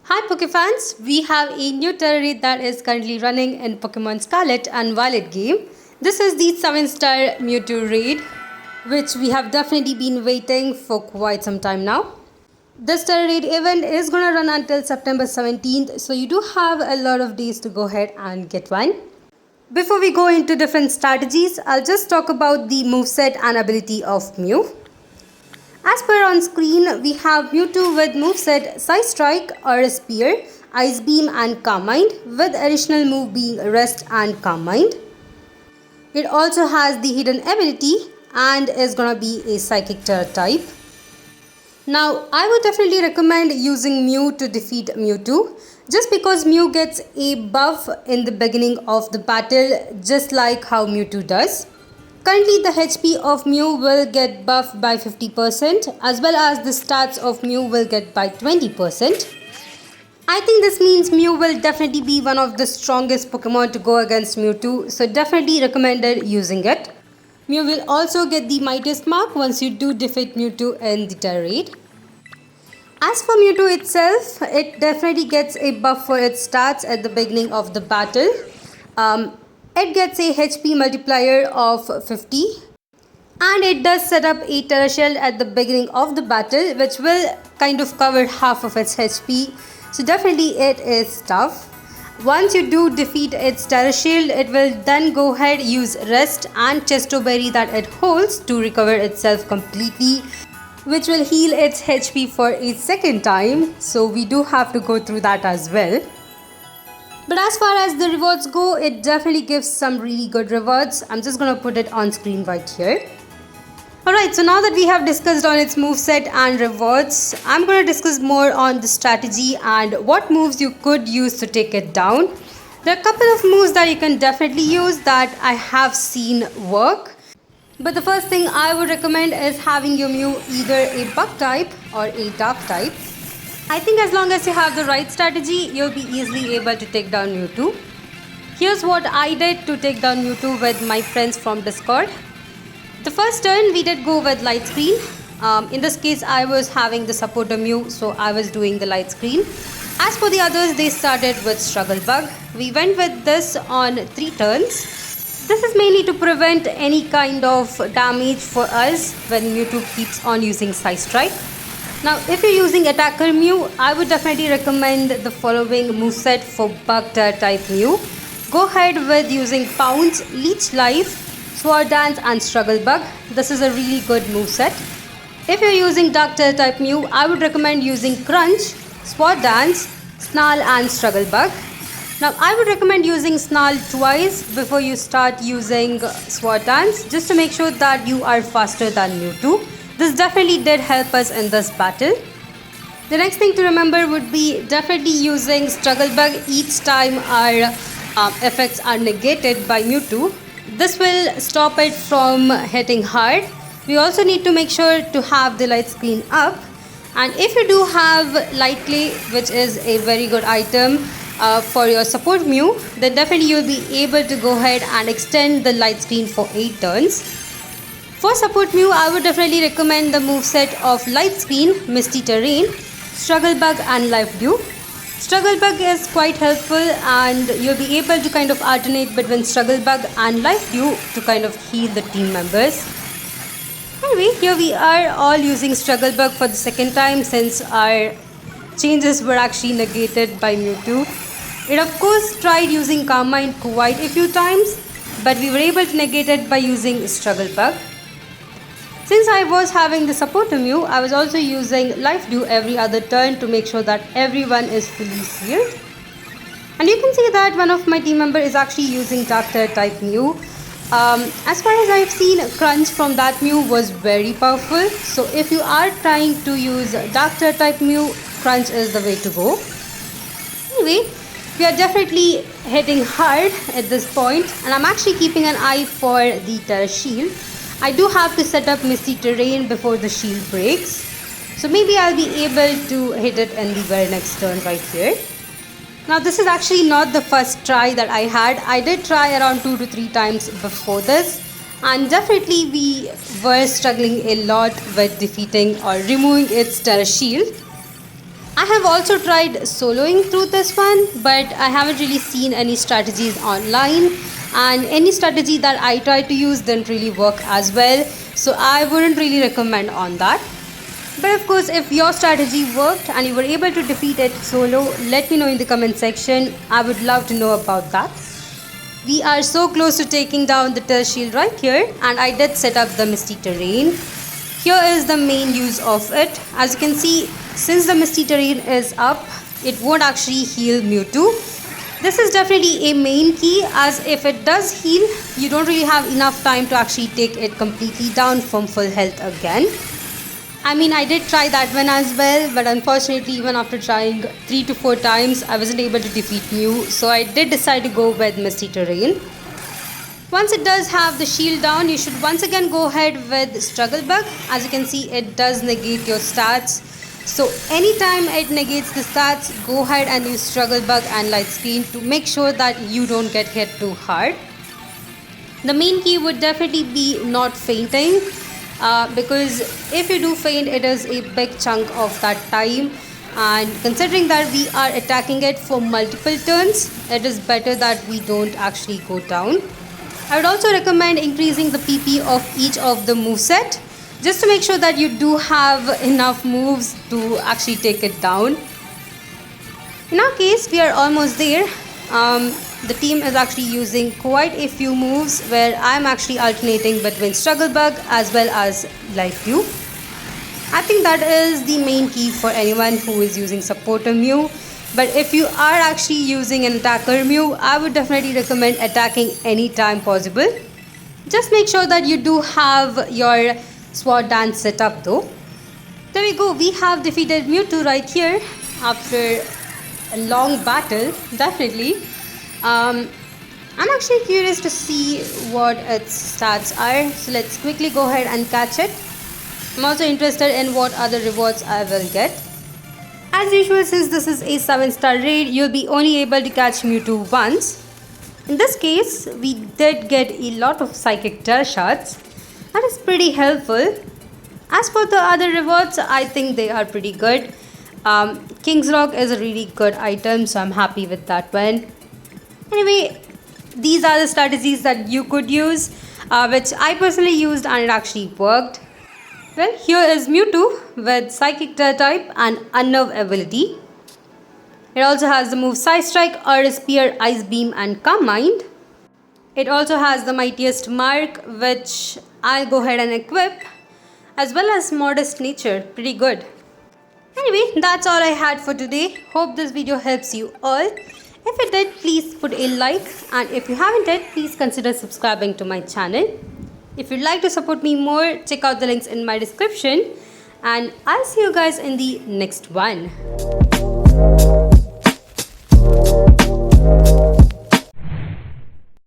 Hi Pokefans, we have a new terror raid that is currently running in Pokemon Scarlet and Violet game. This is the 7-star Mewtwo raid, which we have definitely been waiting for quite some time now. This terror raid event is gonna run until September 17th, so you do have a lot of days to go ahead and get one. Before we go into different strategies, I'll just talk about the moveset and ability of Mew. As per on screen, we have Mewtwo with moveset Side Strike or Spear, Ice Beam and Calm Mind, with additional move being Rest and Calm Mind. It also has the hidden ability and is gonna be a Psychic Terror type. Now, I would definitely recommend using Mew to defeat Mewtwo, just because Mew gets a buff in the beginning of the battle, just like how Mewtwo does. Currently, the HP of Mew will get buffed by 50%, as well as the stats of Mew will get by 20%. I think this means Mew will definitely be one of the strongest Pokemon to go against Mewtwo, so definitely recommended using it. Mew will also get the Mightiest mark once you do defeat Mewtwo in the terror raid. As for Mewtwo itself, it definitely gets a buff for its stats at the beginning of the battle. It gets a HP multiplier of 50, and it does set up a Terra Shield at the beginning of the battle, which will kind of cover half of its HP, so definitely it is tough. Once you do defeat its Terra Shield, it will then go ahead use Rest and Chesto Berry that it holds to recover itself completely, which will heal its HP for a second time, so we do have to go through that as well. But as far as the rewards go, it definitely gives some really good rewards. I'm just gonna put it on screen right here. Alright, so now that we have discussed on its moveset and rewards, I'm gonna discuss more on the strategy and what moves you could use to take it down. There are a couple of moves that you can definitely use that I have seen work. But the first thing I would recommend is having your Mew either a Bug type or a Dark type. I think as long as you have the right strategy, you'll be easily able to take down Mewtwo. Here's what I did to take down Mewtwo with my friends from Discord. The first turn we did go with Light Screen. In this case I was having the supporter Mew, so I was doing the Light Screen. As for the others, they started with Struggle Bug. We went with this on 3 turns. This is mainly to prevent any kind of damage for us when Mewtwo keeps on using Side Strike. Now, if you're using Attacker Mew, I would definitely recommend the following moveset for Bug type Mew. Go ahead with using Pounce, Leech Life, Sword Dance and Struggle Bug. This is a really good moveset. If you're using Dark type Mew, I would recommend using Crunch, Sword Dance, Snarl and Struggle Bug. Now, I would recommend using Snarl twice before you start using Sword Dance, just to make sure that you are faster than Mewtwo. This definitely did help us in this battle. The next thing to remember would be definitely using Struggle Bug each time our effects are negated by Mewtwo. This will stop it from hitting hard. We also need to make sure to have the Light Screen up. And if you do have Light Clay, which is a very good item for your support Mew, then definitely you'll be able to go ahead and extend the Light Screen for 8 turns. For support Mew, I would definitely recommend the moveset of Light Screen, Misty Terrain, Struggle Bug and Life Dew. Struggle Bug is quite helpful and you'll be able to kind of alternate between Struggle Bug and Life Dew to kind of heal the team members. Anyway, here we are all using Struggle Bug for the second time since our changes were actually negated by Mewtwo. It of course tried using Calm Mind quite a few times, but we were able to negate it by using Struggle Bug. Since I was having the supporter Mew, I was also using Life Dew every other turn to make sure that everyone is fully healed. And you can see that one of my team members is actually using Dark type Mew. As far as I've seen, Crunch from that Mew was very powerful. So if you are trying to use Dark type Mew, Crunch is the way to go. Anyway, we are definitely hitting hard at this point, and I'm actually keeping an eye for the Terra Shield. I do have to set up Misty Terrain before the shield breaks, so maybe I'll be able to hit it in the very next turn right here. Now, this is actually not the first try that I had. I did try around 2 to 3 times before this, and definitely we were struggling a lot with defeating or removing its Terra Shield. I have also tried soloing through this one, but I haven't really seen any strategies online, and any strategy that I tried to use didn't really work as well, so I wouldn't really recommend on that. But of course, if your strategy worked and you were able to defeat it solo, let me know in the comment section. I would love to know about that. We are so close to taking down the Turtle Shield right here, and I did set up the Misty Terrain. Here is the main use of it. As you can see, since the Misty Terrain is up, it won't actually heal Mewtwo. This is definitely a main key, as if it does heal, you don't really have enough time to actually take it completely down from full health again. I mean, I did try that one as well, but unfortunately, even after trying 3 to 4 times, I wasn't able to defeat Mew, so I did decide to go with Misty Terrain. Once it does have the shield down, you should once again go ahead with Struggle Bug. As you can see, it does negate your stats. So anytime it negates the stats, go ahead and use Struggle Bug and Light Screen to make sure that you don't get hit too hard. The main key would definitely be not fainting, because if you do faint, it is a big chunk of that time, and considering that we are attacking it for multiple turns, it is better that we don't actually go down. I would also recommend increasing the PP of each of the moveset, just to make sure that you do have enough moves to actually take it down. In our case, we are almost there. The team is actually using quite a few moves, where I'm actually alternating between Struggle Bug as well as Life View. I think that is the main key for anyone who is using Supporter Mew. But if you are actually using an Attacker Mew, I would definitely recommend attacking anytime possible. Just make sure that you do have your Sword Dance set up though. There we go, we have defeated Mewtwo right here after a long battle, definitely. I'm actually curious to see what its stats are, so let's quickly go ahead and catch it. I'm also interested in what other rewards I will get. As usual, since this is a 7-star raid, you'll be only able to catch Mewtwo once. In this case, we did get a lot of Psychic Tail Shots. That is pretty helpful. As for the other rewards, I think they are pretty good. King's Rock is a really good item, so I'm happy with that one. Anyway, these are the strategies that you could use, which I personally used and it actually worked. Well, here is Mewtwo with Psychic Tail type and Unnerve ability. It also has the move Side Strike, Earth Spear, Ice Beam and Calm Mind. It also has the Mightiest Mark, which I'll go ahead and equip, as well as Modest Nature. Pretty good. Anyway, that's all I had for today. Hope this video helps you all. If it did, please put a like, and if you haven't yet, please consider subscribing to my channel. If you'd like to support me more, check out the links in my description, and I'll see you guys in the next one.